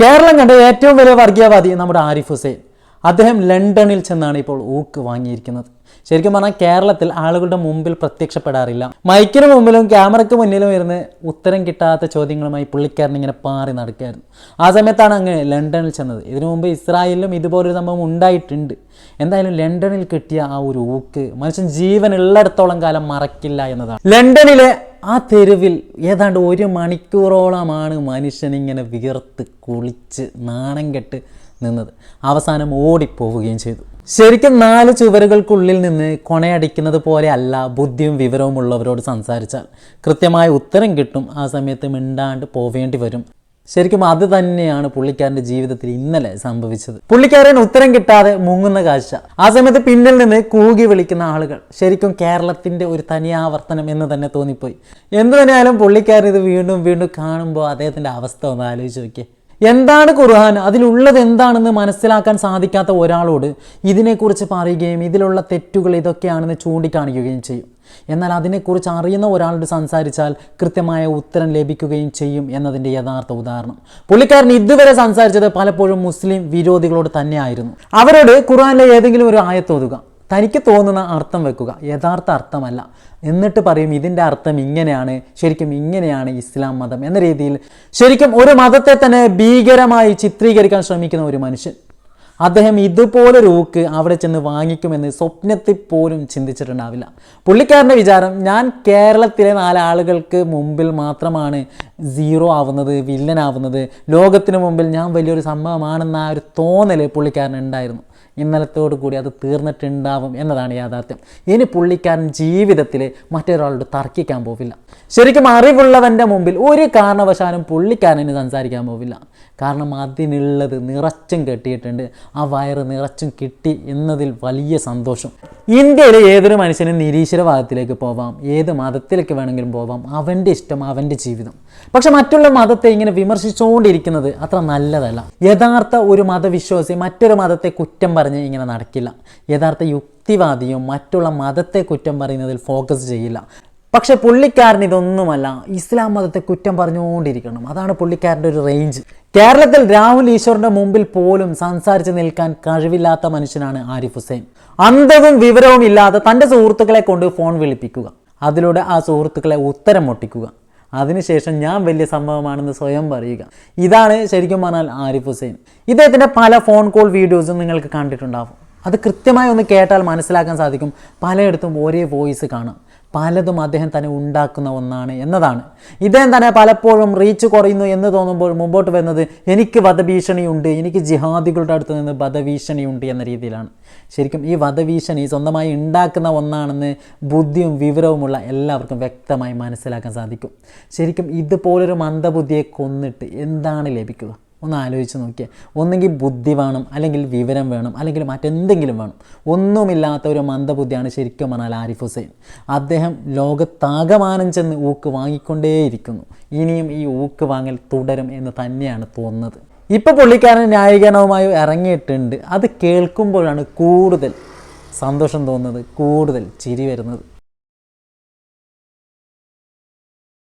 കേരളം കണ്ട ഏറ്റവും വലിയ വർഗീയവാദി നമ്മുടെ ആരിഫ് ഹുസൈൻ. അദ്ദേഹം ലണ്ടനിൽ ചെന്നാണ് ഇപ്പോൾ ഊക്ക് വാങ്ങിയിരിക്കുന്നത്. ശരിക്കും പറഞ്ഞാൽ കേരളത്തിൽ ആളുകളുടെ മുമ്പിൽ പ്രത്യക്ഷപ്പെടാറില്ല. മൈക്കിന് മുമ്പിലും ക്യാമറയ്ക്ക് മുന്നിലും ഇരുന്ന് ഉത്തരം കിട്ടാത്ത ചോദ്യങ്ങളുമായി പുള്ളിക്കാരൻ ഇങ്ങനെ പാറി നടക്കുകയായിരുന്നു. ആ സമയത്താണ് അങ്ങ് ലണ്ടനിൽ ചെന്നത്. ഇതിനു മുമ്പ് ഇസ്രായേലിലും ഇതുപോലൊരു സംഭവം ഉണ്ടായിട്ടുണ്ട്. എന്തായാലും ലണ്ടനിൽ കിട്ടിയ ആ ഒരു ഊക്ക് മനുഷ്യൻ ജീവനുള്ളിടത്തോളം കാലം മറക്കില്ല എന്നതാണ്. ലണ്ടനിലെ ആ തെരുവിൽ ഏതാണ്ട് 1 മണിക്കൂറോളമാണ് മനുഷ്യൻ ഇങ്ങനെ വിയർത്ത് കുളിച്ച് നാണം കെട്ട് നിന്നത്. അവസാനം ഓടിപ്പോവുകയും ചെയ്തു. ശരിക്കും 4 ചുവരുകൾക്കുള്ളിൽ നിന്ന് കൊണയടിക്കുന്നത് പോലെ അല്ല ബുദ്ധിയും വിവരവും ഉള്ളവരോട് സംസാരിച്ചാൽ കൃത്യമായ ഉത്തരം കിട്ടും. ആ സമയത്ത് മിണ്ടാണ്ട് പോവേണ്ടി വരും. ശരിക്കും അത് തന്നെയാണ് പുള്ളിക്കാരൻ്റെ ജീവിതത്തിൽ ഇന്നലെ സംഭവിച്ചത്. പുള്ളിക്കാരൻ ഉത്തരം കിട്ടാതെ മുങ്ങുന്ന കാഴ്ച, ആ സമയത്ത് പിന്നിൽ നിന്ന് കൂകി വിളിക്കുന്ന ആളുകൾ, ശരിക്കും കേരളത്തിൻ്റെ ഒരു തനിയാവർത്തനം എന്ന് തന്നെ തോന്നിപ്പോയി. എന്തു തന്നെയായാലും പുള്ളിക്കാരൻ ഇത് വീണ്ടും വീണ്ടും കാണുമ്പോൾ അദ്ദേഹത്തിൻ്റെ അവസ്ഥ ഒന്ന് ആലോചിച്ച് നോക്കിയേ. എന്താണ് ഖുർആൻ, അതിലുള്ളത് എന്താണെന്ന് മനസ്സിലാക്കാൻ സാധിക്കാത്ത ഒരാളോട് ഇതിനെക്കുറിച്ച് പറയുകയും ഇതിലുള്ള തെറ്റുകൾ ഇതൊക്കെയാണെന്ന് ചൂണ്ടിക്കാണിക്കുകയും ചെയ്യും. എന്നാൽ അതിനെക്കുറിച്ച് അറിയുന്ന ഒരാളോട് സംസാരിച്ചാൽ കൃത്യമായ ഉത്തരം ലഭിക്കുകയും ചെയ്യും എന്നതിൻ്റെ യഥാർത്ഥ ഉദാഹരണം. പുള്ളിക്കാരൻ ഇതുവരെ സംസാരിച്ചത് പലപ്പോഴും മുസ്ലിം വിരോധികളോട് തന്നെയായിരുന്നു. അവരോട് ഖുർആനിലെ ഏതെങ്കിലും ഒരു ആയത്തോതുക, തനിക്ക് തോന്നുന്ന അർത്ഥം വെക്കുക, യഥാർത്ഥ അർത്ഥമല്ല, എന്നിട്ട് പറയും ഇതിൻ്റെ അർത്ഥം ഇങ്ങനെയാണ്, ശരിക്കും ഇങ്ങനെയാണ് ഇസ്ലാം മതം എന്ന രീതിയിൽ ശരിക്കും ഒരു മതത്തെ തന്നെ ഭീകരമായി ചിത്രീകരിക്കാൻ ശ്രമിക്കുന്ന ഒരു മനുഷ്യൻ. അദ്ദേഹം ഇതുപോലൊരു ഊക്ക് അവിടെ ചെന്ന് വാങ്ങിക്കുമെന്ന് സ്വപ്നത്തിൽ പോലും ചിന്തിച്ചിട്ടുണ്ടാവില്ല. പുള്ളിക്കാരൻ്റെ വിചാരം, ഞാൻ കേരളത്തിലെ 4 ആളുകൾക്ക് മുമ്പിൽ മാത്രമാണ് സീറോ ആവുന്നത്, വില്ലനാവുന്നത്, ലോകത്തിന് മുമ്പിൽ ഞാൻ വലിയൊരു സംഭവമാണെന്ന ആ ഒരു തോന്നൽ പുള്ളിക്കാരനുണ്ടായിരുന്നു. ഇന്നലത്തോടു കൂടി അത് തീർന്നിട്ടുണ്ടാവും എന്നതാണ് യാഥാർത്ഥ്യം. ഇനി പുള്ളിക്കാരൻ ജീവിതത്തിൽ മറ്റൊരാളോട് തർക്കിക്കാൻ പോവില്ല. ശരിക്കും അറിവുള്ളവൻ്റെ മുമ്പിൽ ഒരു കാരണവശാലും പുള്ളിക്കാരന് സംസാരിക്കാൻ പോവില്ല. കാരണം അതിനുള്ളത് നിറച്ചും കെട്ടിയിട്ടുണ്ട്. ആ വയറ് നിറച്ചും കിട്ടി എന്നതിൽ വലിയ സന്തോഷം. ഇന്ത്യയിലെ ഏതൊരു മനുഷ്യനും നിരീശ്വരവാദത്തിലേക്ക് പോവാം, ഏത് മതത്തിലേക്ക് വേണമെങ്കിലും പോവാം, അവൻ്റെ ഇഷ്ടം, അവൻ്റെ ജീവിതം. പക്ഷെ മറ്റുള്ള മതത്തെ ഇങ്ങനെ വിമർശിച്ചുകൊണ്ടിരിക്കുന്നത് അത്ര നല്ലതല്ല. യഥാർത്ഥ ഒരു മതവിശ്വാസി മറ്റൊരു മതത്തെ കുറ്റം പറഞ്ഞ് ഇങ്ങനെ നടക്കില്ല. യഥാർത്ഥ യുക്തിവാദിയും മറ്റുള്ള മതത്തെ കുറ്റം പറയുന്നതിൽ ഫോക്കസ് ചെയ്യില്ല. പക്ഷെ പുള്ളിക്കാരൻ ഇതൊന്നുമല്ല, ഇസ്ലാം മതത്തെ കുറ്റം പറഞ്ഞുകൊണ്ടിരിക്കണം. അതാണ് പുള്ളിക്കാരൻ്റെ ഒരു റേഞ്ച്. കേരളത്തിൽ രാഹുൽ ഈശ്വറിൻ്റെ മുമ്പിൽ പോലും സംസാരിച്ച് നിൽക്കാൻ കഴിവില്ലാത്ത മനുഷ്യനാണ് ആരിഫ് ഹുസൈൻ. അന്തവും വിവരവും ഇല്ലാതെ തൻ്റെ സുഹൃത്തുക്കളെ കൊണ്ട് ഫോൺ വിളിപ്പിക്കുക, അതിലൂടെ ആ സുഹൃത്തുക്കളെ ഉത്തരം മുട്ടിക്കുക, അതിനുശേഷം ഞാൻ വലിയ സംഭവമാണെന്ന് സ്വയം പറയുക. ഇതാണ് ശരിക്കും പറഞ്ഞാൽ ആരിഫ് ഹുസൈൻ. ഇദ്ദേഹത്തിൻ്റെ പല ഫോൺ കോൾ വീഡിയോസും നിങ്ങൾക്ക് കണ്ടിട്ടുണ്ടാവും. അത് കൃത്യമായി ഒന്ന് കേട്ടാൽ മനസ്സിലാക്കാൻ സാധിക്കും. പലയിടത്തും ഒരേ വോയിസ് കാണാം. പലതും അദ്ദേഹം തന്നെ ഉണ്ടാക്കുന്ന ഒന്നാണ് എന്നതാണ്. ഇദ്ദേഹം തന്നെ പലപ്പോഴും റീച്ച് കുറയുന്നു എന്ന് തോന്നുമ്പോൾ മുമ്പോട്ട് വരുന്നത് എനിക്ക് വധഭീഷണിയുണ്ട്, എനിക്ക് ജിഹാദികളുടെ അടുത്ത് നിന്ന് വധഭീഷണിയുണ്ട് എന്ന രീതിയിലാണ്. ശരിക്കും ഈ വധഭീഷണി സ്വന്തമായി ഉണ്ടാക്കുന്ന ഒന്നാണെന്ന് ബുദ്ധിയും വിവരവുമുള്ള എല്ലാവർക്കും വ്യക്തമായി മനസ്സിലാക്കാൻ സാധിക്കും. ശരിക്കും ഇതുപോലൊരു മന്ദബുദ്ധിയെ കൊന്നിട്ട് എന്താണ് ലഭിക്കുക? ഒന്ന് ആലോചിച്ച് നോക്കിയാൽ, ഒന്നെങ്കിൽ ബുദ്ധി വേണം, അല്ലെങ്കിൽ വിവരം വേണം, അല്ലെങ്കിൽ മറ്റെന്തെങ്കിലും വേണം. ഒന്നുമില്ലാത്ത ഒരു മന്ദബുദ്ധിയാണ് ശരിക്കും പറഞ്ഞാൽ ആരിഫ് ഹുസൈൻ. അദ്ദേഹം ലോകത്താകമാനം ചെന്ന് ഊക്ക് വാങ്ങിക്കൊണ്ടേയിരിക്കുന്നു. ഇനിയും ഈ ഊക്ക് വാങ്ങൽ തുടരും എന്ന് തന്നെയാണ് തോന്നുന്നത്. ഇപ്പോൾ പുള്ളിക്കാരൻ ന്യായീകരണവുമായി ഇറങ്ങിയിട്ടുണ്ട്. അത് കേൾക്കുമ്പോഴാണ് കൂടുതൽ സന്തോഷം തോന്നുന്നത്, കൂടുതൽ ചിരി വരുന്നത്.